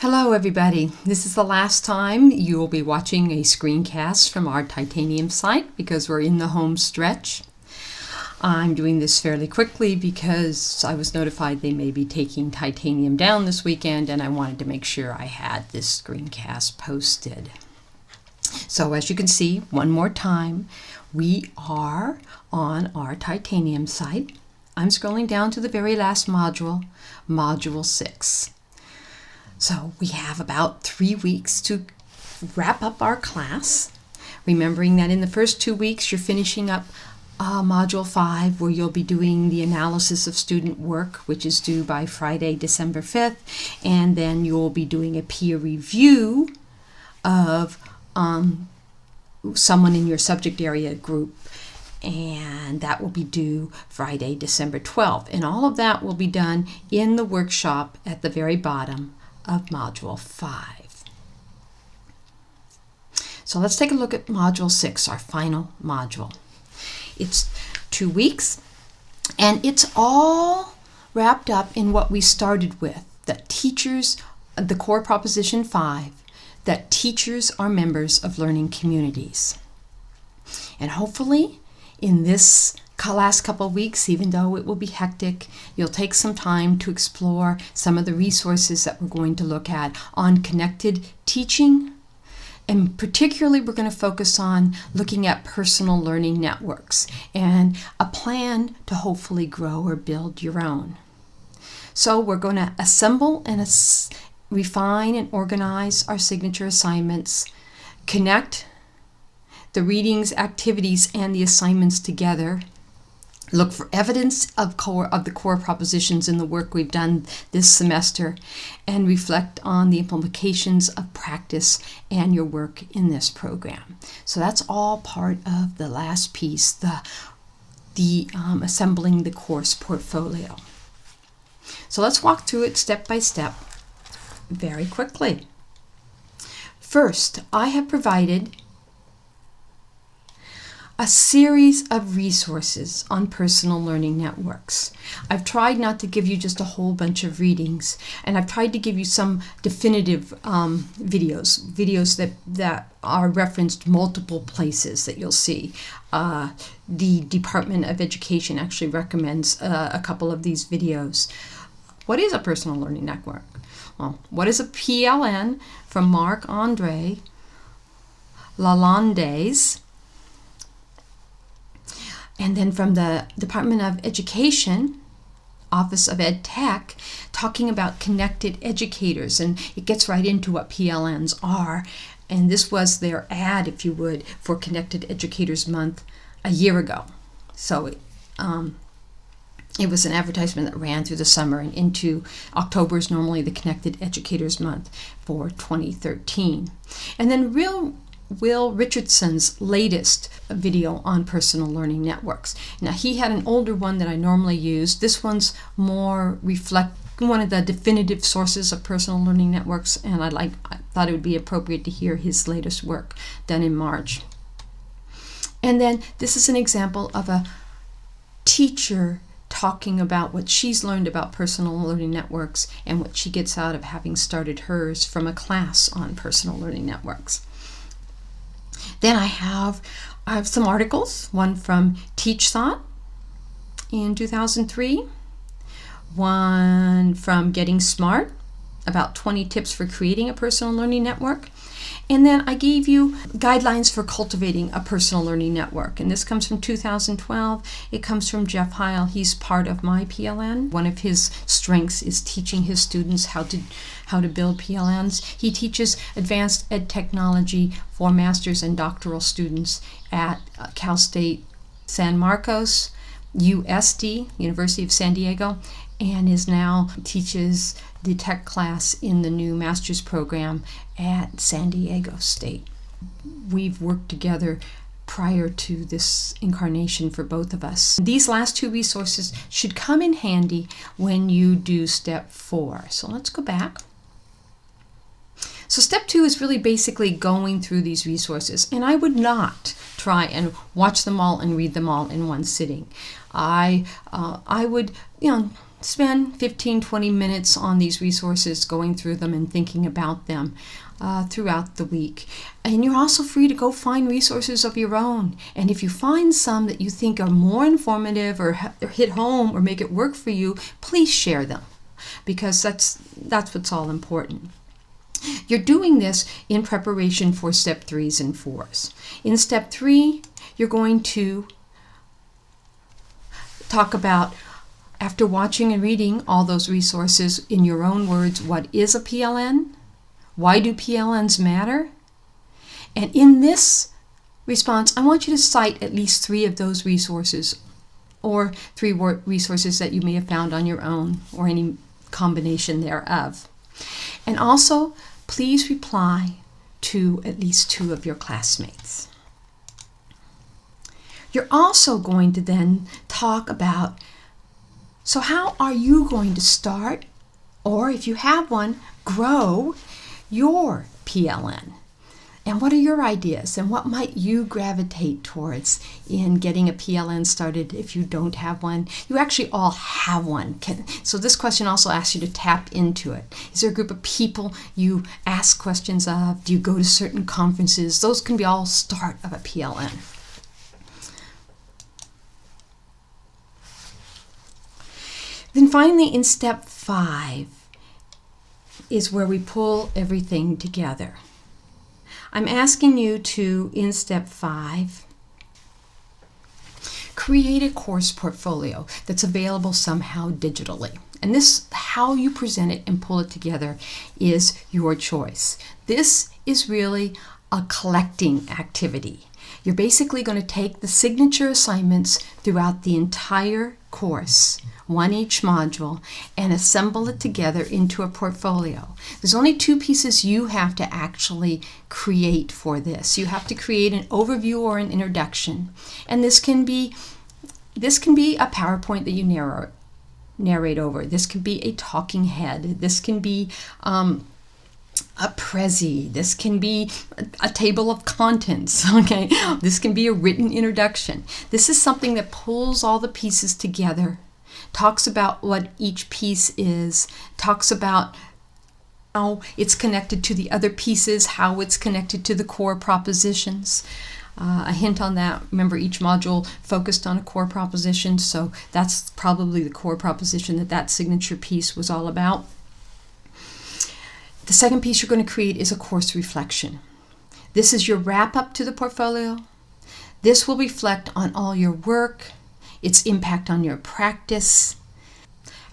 Hello everybody. This is the last time you will be watching a screencast from our titanium site because we're in the home stretch. I'm doing this fairly quickly because I was notified they may be taking titanium down this weekend and I wanted to make sure I had this screencast posted. So as you can see, one more time, we are on our titanium site. I'm scrolling down to the very last module, Module 6. So we have about 3 weeks to wrap up our class, remembering that in the first 2 weeks you're finishing up Module 5, where you'll be doing the analysis of student work, which is due by Friday, December 5th, and then you'll be doing a peer review of someone in your subject area group, and that will be due Friday, December 12th. And all of that will be done in the workshop at the very bottom of Module 5. So let's take a look at Module 6, our final module. It's 2 weeks, and it's all wrapped up in what we started with, that teachers, the core proposition 5, that teachers are members of learning communities. And hopefully in this last couple of weeks, even though it will be hectic, you'll take some time to explore some of the resources that we're going to look at on connected teaching. And particularly, we're going to focus on looking at personal learning networks and a plan to hopefully grow or build your own. So we're going to assemble and refine and organize our signature assignments, connect the readings, activities, and the assignments together. Look for evidence of the core propositions in the work we've done this semester, and reflect on the implications of practice and your work in this program. So that's all part of the last piece, the assembling the course portfolio. So let's walk through it step by step very quickly. First, I have provided a series of resources on personal learning networks. I've tried not to give you just a whole bunch of readings, and I've tried to give you some definitive videos that are referenced multiple places that you'll see. The Department of Education actually recommends a couple of these videos. What is a personal learning network? Well, what is a PLN? From Marc-André Lalonde's. And then from the Department of Education, Office of Ed Tech, talking about connected educators, and it gets right into what PLNs are. And this was their ad, if you would, for Connected Educators Month a year ago. So it was an advertisement that ran through the summer, and into October is normally the Connected Educators Month for 2013. And then Will Richardson's latest video on personal learning networks. Now, he had an older one that I normally use. This one's more one of the definitive sources of personal learning networks, and I thought it would be appropriate to hear his latest work done in March. And then this is an example of a teacher talking about what she's learned about personal learning networks and what she gets out of having started hers from a class on personal learning networks. Then I have some articles, one from TeachThought in 2003, one from Getting Smart, about 20 tips for creating a personal learning network. And then I gave you guidelines for cultivating a personal learning network. And this comes from 2012. It comes from Jeff Heil. He's part of my PLN. One of his strengths is teaching his students how to build PLNs. He teaches advanced ed technology for master's and doctoral students at Cal State San Marcos, USD, University of San Diego, and now teaches the tech class in the new master's program at San Diego State. We've worked together prior to this incarnation for both of us. These last two resources should come in handy when you do step 4. So let's go back. So step 2 is really basically going through these resources, and I would not try and watch them all and read them all in one sitting. I would, spend 15-20 minutes on these resources, going through them and thinking about them throughout the week. And you're also free to go find resources of your own. And if you find some that you think are more informative or hit home or make it work for you, please share them, because that's what's all important. You're doing this in preparation for step 3s and 4s. In step 3, you're going to talk about, after watching and reading all those resources in your own words, what is a PLN? Why do PLNs matter? And in this response, I want you to cite at least 3 of those resources, or 3 resources that you may have found on your own, or any combination thereof. And also, please reply to at least 2 of your classmates. You're also going to then talk about, so how are you going to start, or if you have one, grow your PLN? And what are your ideas, and what might you gravitate towards in getting a PLN started if you don't have one? You actually all have one. So this question also asks you to tap into it. Is there a group of people you ask questions of? Do you go to certain conferences? Those can be all start of a PLN. Then finally, in step 5 is where we pull everything together. I'm asking you to, in step 5, create a course portfolio that's available somehow digitally. And this, how you present it and pull it together, is your choice. This is really a collecting activity. You're basically going to take the signature assignments throughout the entire course, 1 each module, and assemble it together into a portfolio. There's only 2 pieces you have to actually create for this. You have to create an overview or an introduction, and this can be a PowerPoint that you narrate over. This can be a talking head. This can be a Prezi. This can be a table of contents. Okay, this can be a written introduction. This is something that pulls all the pieces together, talks about what each piece is, talks about how it's connected to the other pieces, how it's connected to the core propositions. A hint on that, remember each module focused on a core proposition, so that's probably the core proposition that signature piece was all about. The second piece you're going to create is a course reflection. This is your wrap up to the portfolio. This will reflect on all your work, its impact on your practice,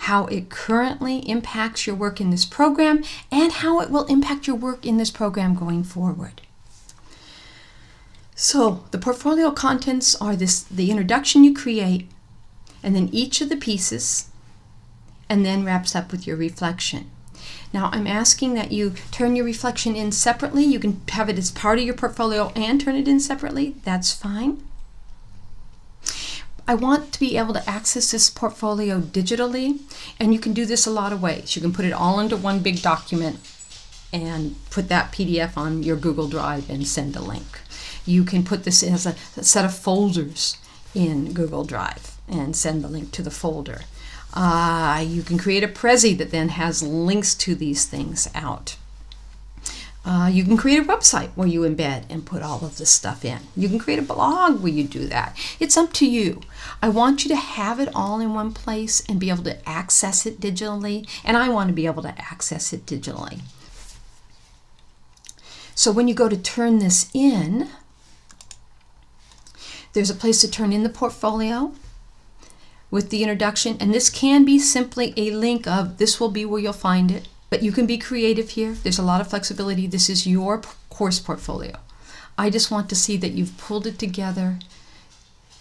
how it currently impacts your work in this program, and how it will impact your work in this program going forward. So the portfolio contents are the introduction you create, and then each of the pieces, and then wraps up with your reflection. Now I'm asking that you turn your reflection in separately. You can have it as part of your portfolio and turn it in separately. That's fine. I want to be able to access this portfolio digitally, and you can do this a lot of ways. You can put it all into one big document and put that PDF on your Google Drive and send a link. You can put this as a set of folders in Google Drive and send the link to the folder. You can create a Prezi that then has links to these things out. You can create a website where you embed and put all of this stuff in. You can create a blog where you do that. It's up to you. I want you to have it all in one place and be able to access it digitally, and I want to be able to access it digitally. So when you go to turn this in, there's a place to turn in the portfolio with the introduction, and this can be simply a link of this will be where you'll find it, but you can be creative here. There's a lot of flexibility. This is your course portfolio. I just want to see that you've pulled it together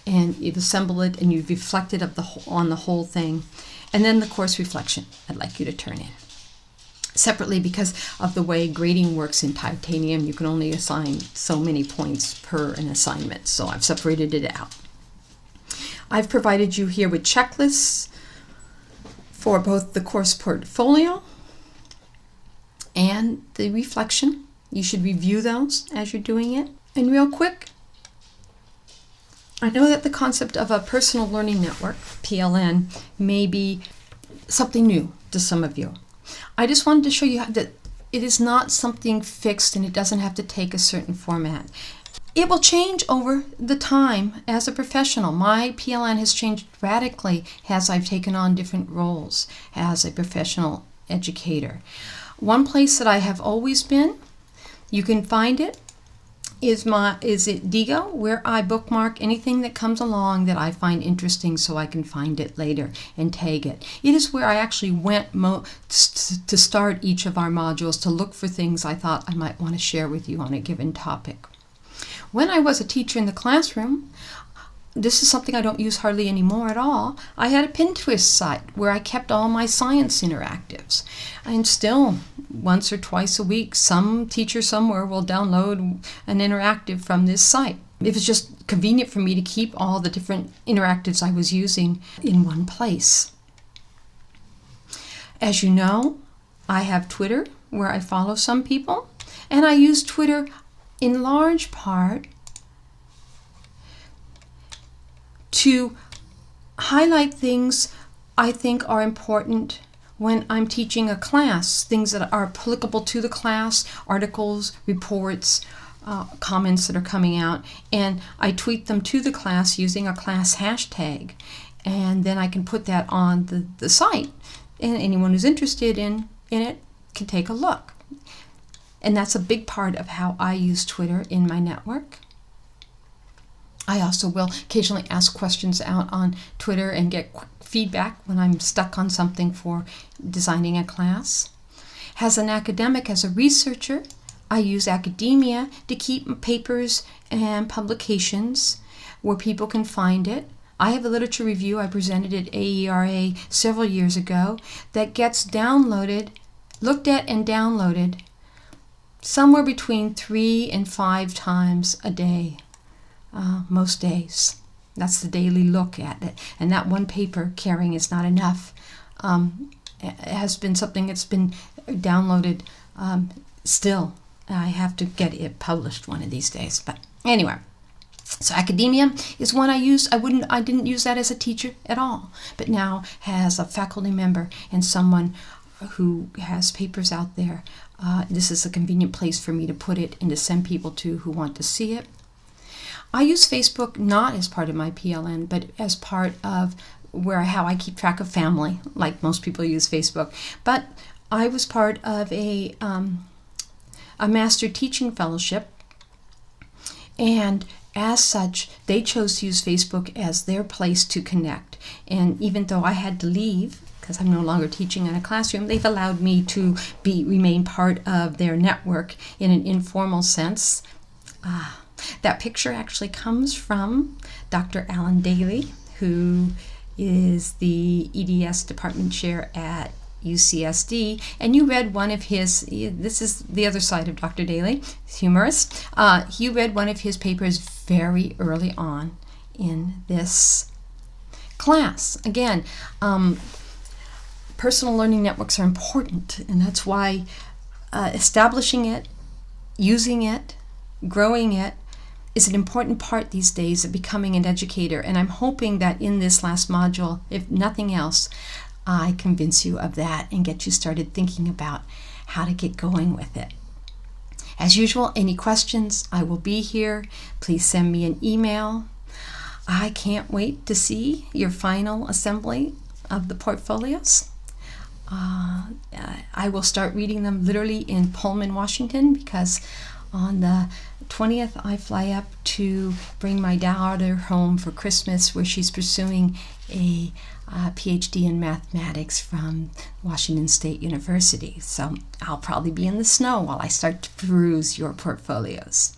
and you've assembled it and you've reflected on the whole thing. And then the course reflection I'd like you to turn in. Separately, because of the way grading works in Titanium, you can only assign so many points per an assignment, so I've separated it out. I've provided you here with checklists for both the course portfolio and the reflection. You should review those as you're doing it. And real quick, I know that the concept of a personal learning network, PLN, may be something new to some of you. I just wanted to show you that it is not something fixed and it doesn't have to take a certain format. It will change over the time as a professional. My PLN has changed radically as I've taken on different roles as a professional educator. One place that I have always been, you can find it, is Digo, where I bookmark anything that comes along that I find interesting so I can find it later and tag it. It is where I actually went to start each of our modules to look for things I thought I might want to share with you on a given topic. When I was a teacher in the classroom, this is something I don't use hardly anymore at all. I had a Pinterest site where I kept all my science interactives. And still, once or twice a week, some teacher somewhere will download an interactive from this site. It was just convenient for me to keep all the different interactives I was using in one place. As you know, I have Twitter where I follow some people, and I use Twitter in large part to highlight things I think are important when I'm teaching a class, things that are applicable to the class, articles, reports, comments that are coming out, and I tweet them to the class using a class hashtag, and then I can put that on the site, and anyone who's interested in it can take a look. And that's a big part of how I use Twitter in my network. I also will occasionally ask questions out on Twitter and get feedback when I'm stuck on something for designing a class. As an academic, as a researcher, I use academia to keep papers and publications where people can find it. I have a literature review I presented at AERA several years ago that gets downloaded, looked at and downloaded somewhere between 3 and 5 times a day. Most days. That's the daily look at it. And that one paper carrying is not enough. It has been something that's been downloaded still. I have to get it published one of these days. But anyway, so academia is one I use. I didn't use that as a teacher at all, but now as a faculty member and someone who has papers out there, this is a convenient place for me to put it and to send people to who want to see it. I use Facebook not as part of my PLN, but as part of how I keep track of family, like most people use Facebook. But I was part of a master teaching fellowship, and as such, they chose to use Facebook as their place to connect. And even though I had to leave, because I'm no longer teaching in a classroom, they've allowed me to remain part of their network in an informal sense. That picture actually comes from Dr. Alan Daly, who is the EDS department chair at UCSD, and you read one of his, this is the other side of Dr. Daly, humorist. You read one of his papers very early on in this class. Again, personal learning networks are important, and that's why establishing it, using it, growing it, is an important part these days of becoming an educator. And I'm hoping that in this last module, if nothing else, I convince you of that and get you started thinking about how to get going with it. As usual, any questions, I will be here. Please send me an email. I can't wait to see your final assembly of the portfolios. I will start reading them literally in Pullman, Washington, because on the 20th, I fly up to bring my daughter home for Christmas, where she's pursuing a PhD in mathematics from Washington State University. So I'll probably be in the snow while I start to peruse your portfolios.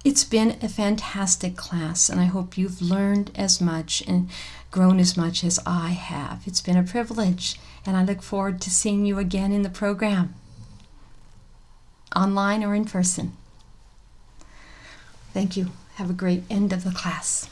It's been a fantastic class, and I hope you've learned as much and grown as much as I have. It's been a privilege, and I look forward to seeing you again in the program, online or in person. Thank you. Have a great end of the class.